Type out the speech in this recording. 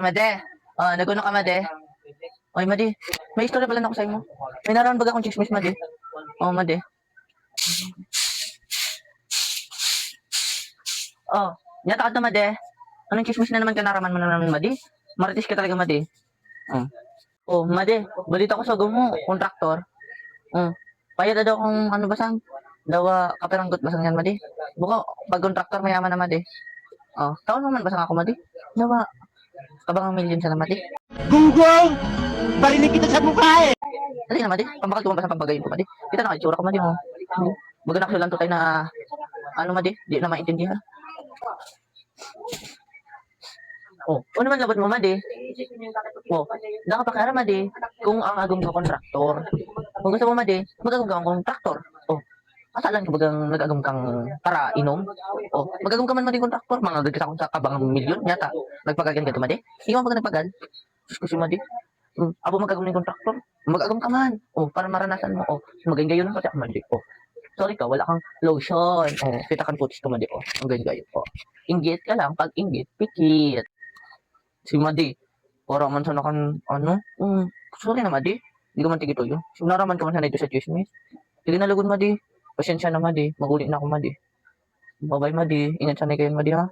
Made, naguno ka, Made. Oy, Made, may istorya pala na ako sa imo. May naroon baga akong chismis, Made. Oh, Made. Oh, nyata ka to, Made. Anong chismis na naman ka naraman mo na naman, Made? Marites ka talaga, Made. Oh, oh, Made, balita ko sa gumo, kontraktor. Bayad na daw kung ano basang. Dawa kaperanggot basang yan, Made. Buka, pag kontraktor mayaman na, Made. Oh, taon naman basang ako, Made. Dawa, kabang million sa na, Made. Gunggong! Barinig kita sa mukha eh! Dali na, Madi. Pambakal ko sa pambagayin ko, Madi. Kita na, itsura ko, Madi, mo. Baga nakasulan to tayo na, ano, Madi, di na maintindihan. Oh, ano naman labot mo, Madi? Oh, nakapakara, Madi, kung ang agong ka kontraktor. Kung gusto mo, Madi, magagong ka ang kontraktor. Oh, asalan ka bagang nagagong kang para inom? Oh, magagong ka man, Madi, kontraktor. Mga agad kita kung sa kabang milyon, yata. Nagpagagan ka to, Madi? Ikaw baga nagpagal? Kasi, Madi, abo magagong ng kontraktor. Mag-agam ka man. Oh, para maranasan mo. Oh, magayon gayon pati ako, Madi. Oh, sorry ka, wala kang lotion. Oh, kita kan putis ka, Madi. Oh, ang gayon gayon. Oh, inggit ka lang. Pag inggit, pikit. Si Madi, para man sana kan, ano? Sorry na, Madi. Hindi ka man tigito yun. Naraman ka man sana ito sa chismis. Sige na lagod, Madi. Pasensya na, Madi. Maguli na ako, Madi. Bye-bye, Madi. Ingat sana kayo, Madi, ha?